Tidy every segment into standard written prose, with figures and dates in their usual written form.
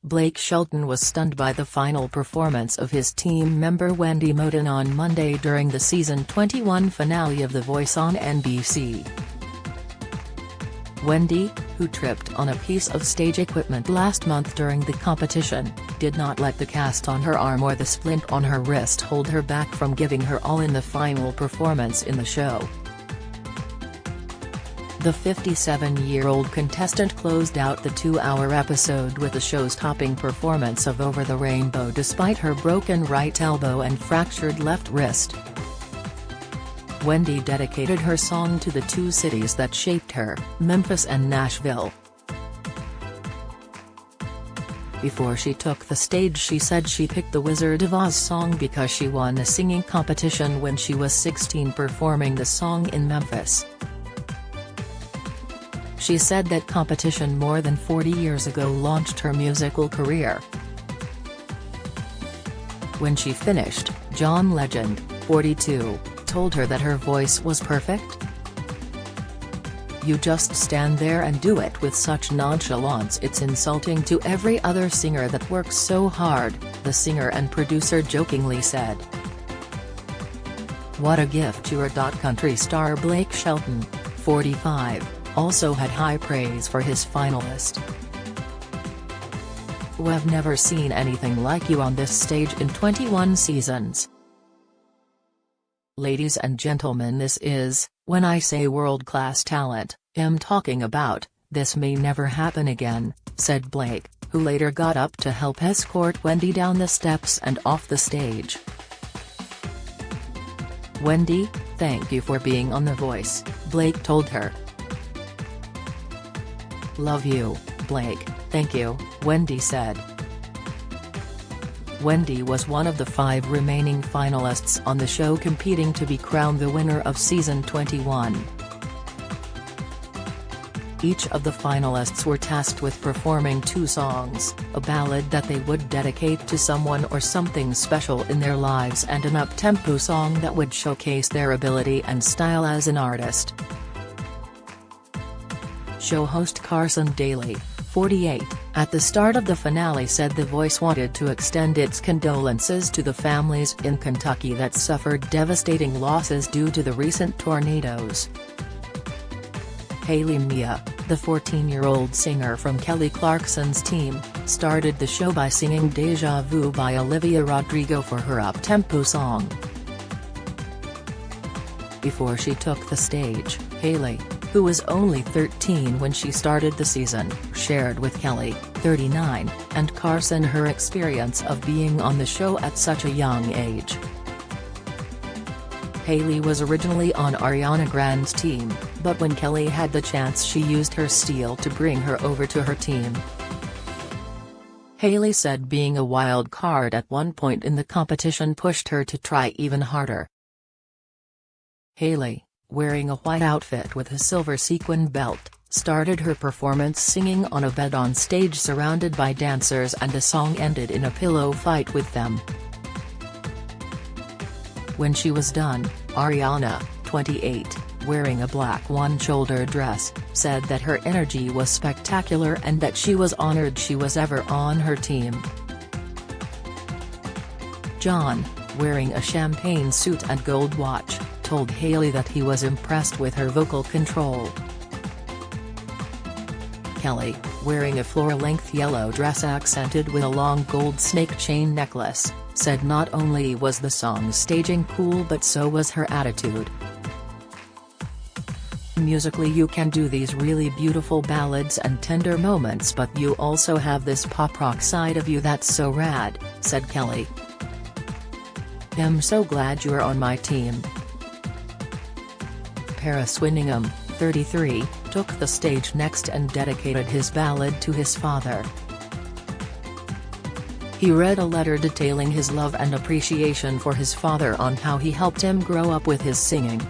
Blake Shelton was stunned by the final performance of his team member Wendy Moten on Monday during the season 21 finale of The Voice on NBC. Wendy, who tripped on a piece of stage equipment last month during the competition, did not let the cast on her arm or the splint on her wrist hold her back from giving her all in the final performance in the show. The 57-year-old contestant closed out the 2-hour episode with the show's topping performance of Over the Rainbow despite her broken right elbow and fractured left wrist. Wendy dedicated her song to the two cities that shaped her, Memphis and Nashville. Before she took the stage, she said she picked the Wizard of Oz song because she won a singing competition when she was 16 performing the song in Memphis. She said that competition more than 40 years ago launched her musical career. When she finished, John Legend, 42, told her that her voice was perfect. "You just stand there and do it with such nonchalance, it's insulting to every other singer that works so hard," the singer and producer jokingly said. "What a gift you are." Country star Blake Shelton, 45, also had high praise for his finalist. "We've never seen anything like you on this stage in 21 seasons. Ladies and gentlemen, this is, when I say world-class talent, I'm talking about, this may never happen again," said Blake, who later got up to help escort Wendy down the steps and off the stage. "Wendy, thank you for being on The Voice," Blake told her. "Love you, Blake, thank you," Wendy said. Wendy was one of the 5 remaining finalists on the show competing to be crowned the winner of season 21. Each of the finalists were tasked with performing 2 songs, a ballad that they would dedicate to someone or something special in their lives and an up-tempo song that would showcase their ability and style as an artist. Show host Carson Daly, 48, at the start of the finale said The Voice wanted to extend its condolences to the families in Kentucky that suffered devastating losses due to the recent tornadoes. Haley Mia, the 14-year-old singer from Kelly Clarkson's team, started the show by singing Deja Vu by Olivia Rodrigo for her up-tempo song. Before she took the stage, Haley, who was only 13 when she started the season, shared with Kelly, 39, and Carson her experience of being on the show at such a young age. Haley was originally on Ariana Grande's team, but when Kelly had the chance she used her steel to bring her over to her team. Haley said being a wild card at one point in the competition pushed her to try even harder. Haley, wearing a white outfit with a silver sequin belt, started her performance singing on a bed on stage surrounded by dancers, and the song ended in a pillow fight with them. When she was done, Ariana, 28, wearing a black one-shoulder dress, said that her energy was spectacular and that she was honored she was ever on her team. John, wearing a champagne suit and gold watch, told Haley that he was impressed with her vocal control. Kelly, wearing a floor-length yellow dress accented with a long gold snake chain necklace, said not only was the song's staging cool but so was her attitude. "Musically you can do these really beautiful ballads and tender moments, but you also have this pop-rock side of you that's so rad," said Kelly. "I'm so glad you're on my team." Paris Winningham, 33, took the stage next and dedicated his ballad to his father. He read a letter detailing his love and appreciation for his father on how he helped him grow up with his singing.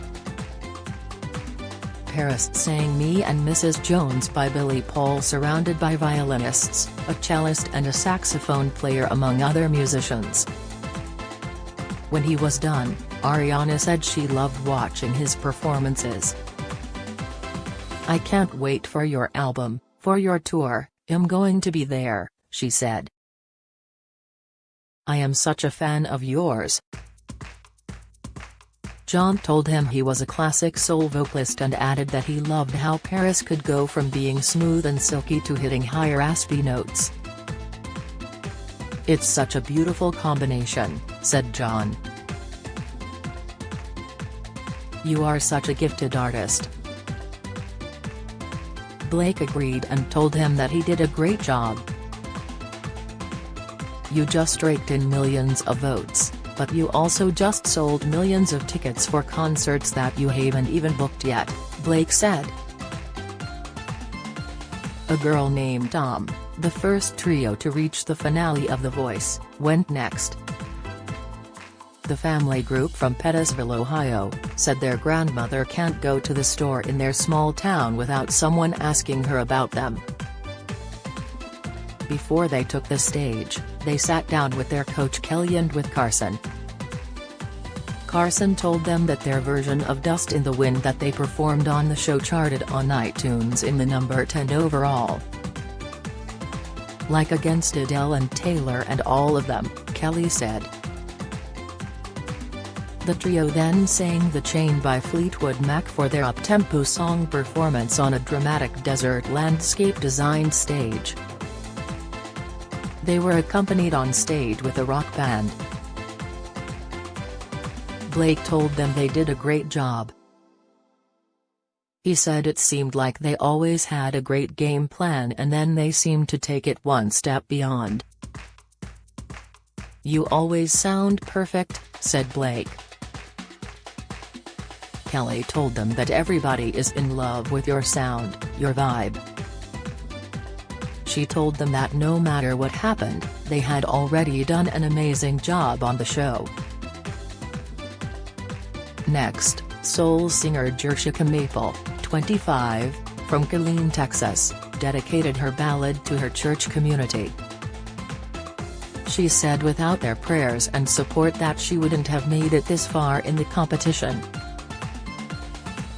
Paris sang Me and Mrs. Jones by Billy Paul surrounded by violinists, a cellist and a saxophone player among other musicians. When he was done, Ariana said she loved watching his performances. "I can't wait for your album, for your tour, I'm going to be there," she said. "I am such a fan of yours." John told him he was a classic soul vocalist and added that he loved how Paris could go from being smooth and silky to hitting high raspy notes. "It's such a beautiful combination," said John. "You are such a gifted artist." Blake agreed and told him that he did a great job. "You just raked in millions of votes, but you also just sold millions of tickets for concerts that you haven't even booked yet," Blake said. A Girl Named Tom, the first trio to reach the finale of The Voice, went next. The family group from Pettisville, Ohio, said their grandmother can't go to the store in their small town without someone asking her about them. Before they took the stage, they sat down with their coach Kelly and with Carson. Carson told them that their version of Dust in the Wind that they performed on the show charted on iTunes in the number 10 overall. "Like against Adele and Taylor and all of them," Kelly said. The trio then sang The Chain by Fleetwood Mac for their up-tempo song performance on a dramatic desert landscape-designed stage. They were accompanied on stage with a rock band. Blake told them they did a great job. He said it seemed like they always had a great game plan and then they seemed to take it one step beyond. "You always sound perfect," said Blake. Kelly told them that everybody is in love with your sound, your vibe. She told them that no matter what happened, they had already done an amazing job on the show. Next, soul singer Jershika Maple, 25, from Killeen, Texas, dedicated her ballad to her church community. She said without their prayers and support that she wouldn't have made it this far in the competition.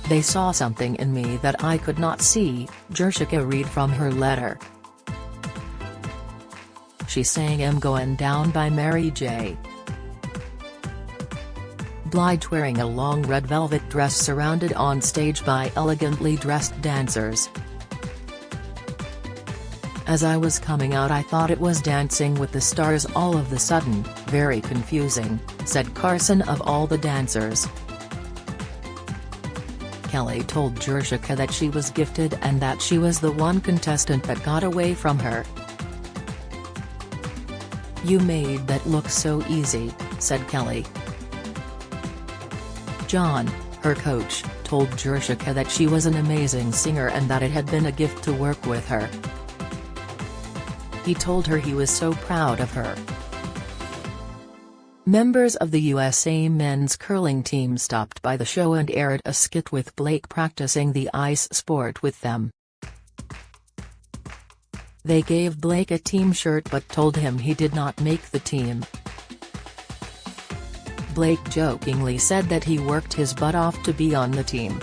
"They saw something in me that I could not see," Jershika read from her letter. She sang "I'm Goin' Down" by Mary J. Blige wearing a long red velvet dress surrounded on stage by elegantly dressed dancers. "As I was coming out I thought it was Dancing with the Stars all of the sudden, very confusing," said Carson of all the dancers. Kelly told Jershika that she was gifted and that she was the one contestant that got away from her. "You made that look so easy," said Kelly. John, her coach, told Jershika that she was an amazing singer and that it had been a gift to work with her. He told her he was so proud of her. Members of the USA men's curling team stopped by the show and aired a skit with Blake practicing the ice sport with them. They gave Blake a team shirt but told him he did not make the team. Blake jokingly said that he worked his butt off to be on the team.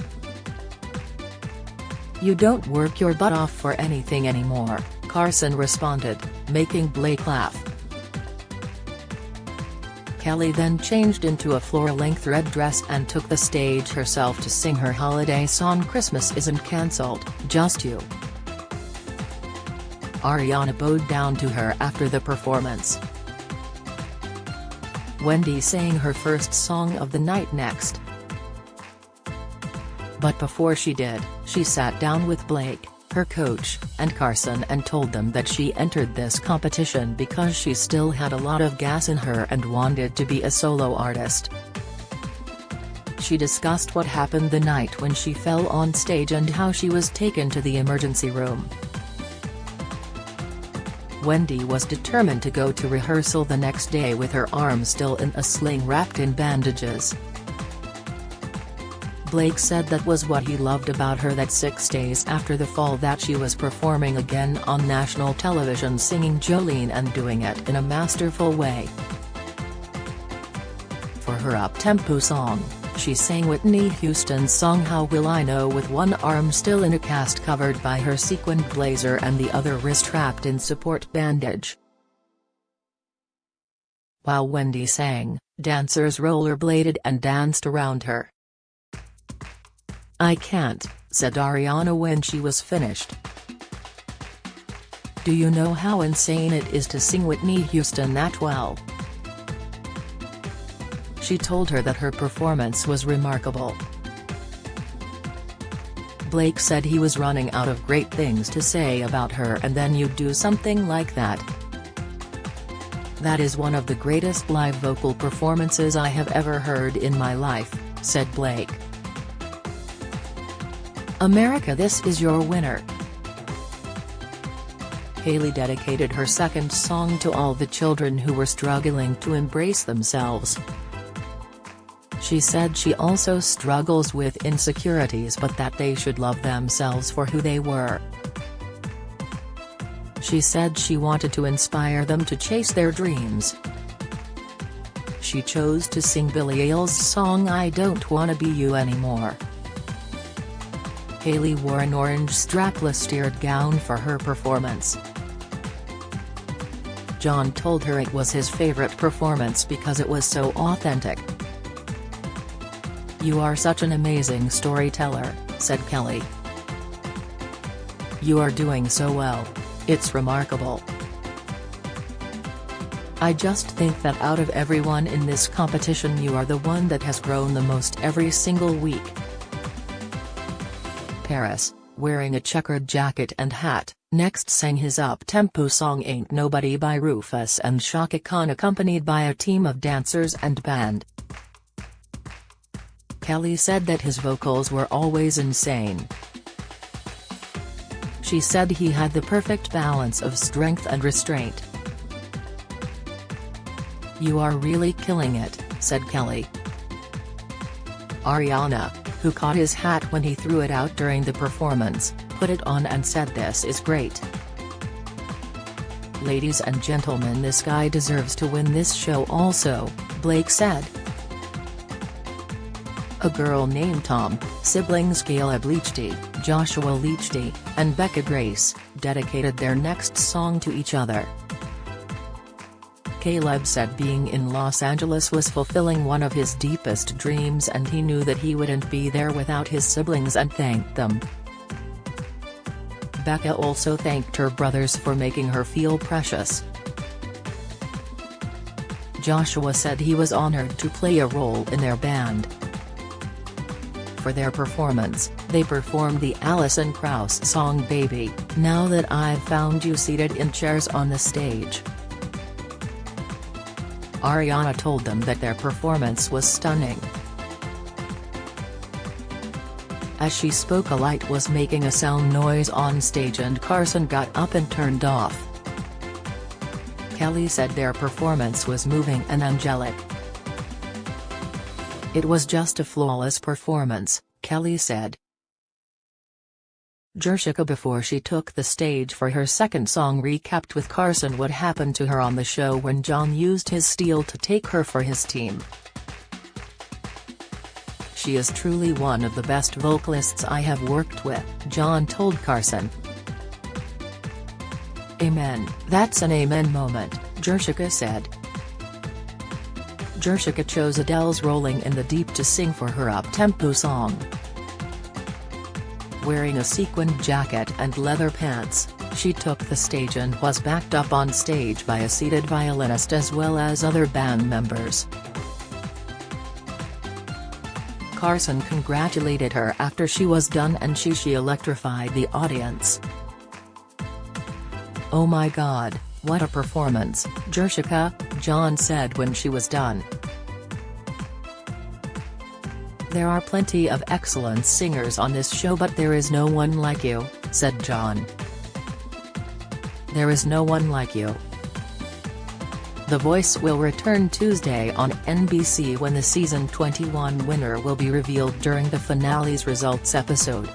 "You don't work your butt off for anything anymore," Carson responded, making Blake laugh. Kelly then changed into a floor-length red dress and took the stage herself to sing her holiday song "Christmas Isn't Cancelled, Just You." Ariana bowed down to her after the performance. Wendy sang her first song of the night next. But before she did, she sat down with Blake, her coach, and Carson and told them that she entered this competition because she still had a lot of gas in her and wanted to be a solo artist. She discussed what happened the night when she fell on stage and how she was taken to the emergency room. Wendy was determined to go to rehearsal the next day with her arm still in a sling wrapped in bandages. Blake said that was what he loved about her, that 6 days after the fall that she was performing again on national television singing Jolene and doing it in a masterful way. For her up-tempo song, She sang Whitney Houston's song How Will I Know with one arm still in a cast covered by her sequined blazer and the other wrist wrapped in support bandage. While Wendy sang, dancers rollerbladed and danced around her. "I can't," said Ariana when she was finished. "Do you know how insane it is to sing Whitney Houston that well?" She told her that her performance was remarkable. Blake said he was running out of great things to say about her, and then you do something like that. "That is one of the greatest live vocal performances I have ever heard in my life," said Blake. "America, this is your winner." Hailey dedicated her second song to all the children who were struggling to embrace themselves. She said she also struggles with insecurities, but that they should love themselves for who they were. She said she wanted to inspire them to chase their dreams. She chose to sing Billy Eilish's song I Don't Wanna Be You Anymore. Hailey wore an orange strapless tiered gown for her performance. John told her it was his favorite performance because it was so authentic. "You are such an amazing storyteller," said Kelly. "You are doing so well. It's remarkable. I just think that out of everyone in this competition you are the one that has grown the most every single week." Paris, wearing a checkered jacket and hat, next sang his up-tempo song Ain't Nobody by Rufus and Chaka Khan, accompanied by a team of dancers and band. Kelly said that his vocals were always insane. She said he had the perfect balance of strength and restraint. "You are really killing it," said Kelly. Ariana, who caught his hat when he threw it out during the performance, put it on and said this is great. "Ladies and gentlemen, this guy deserves to win this show also," Blake said. A girl named Tom, siblings Caleb Leachty, Joshua Leachty, and Becca Grace, dedicated their next song to each other. Caleb said being in Los Angeles was fulfilling one of his deepest dreams and he knew that he wouldn't be there without his siblings and thanked them. Becca also thanked her brothers for making her feel precious. Joshua said he was honored to play a role in their band. For their performance, they performed the Alison Krauss song Baby, Now That I've Found You seated in chairs on the stage. Ariana told them that their performance was stunning. As she spoke, a light was making a sound noise on stage and Carson got up and turned off. Kelly said their performance was moving and angelic. "It was just a flawless performance," Kelly said. Jessica, before she took the stage for her second song, recapped with Carson what happened to her on the show when John used his steel to take her for his team. "She is truly one of the best vocalists I have worked with," John told Carson. "Amen, that's an amen moment," Jessica said. Jessica chose Adele's Rolling in the Deep to sing for her up-tempo song. Wearing a sequined jacket and leather pants, she took the stage and was backed up on stage by a seated violinist as well as other band members. Carson congratulated her after she was done and she electrified the audience. "Oh my God, what a performance, Jessica," John said when she was done. "There are plenty of excellent singers on this show, but there is no one like you," said John. "There is no one like you." The Voice will return Tuesday on NBC when the season 21 winner will be revealed during the finale's results episode.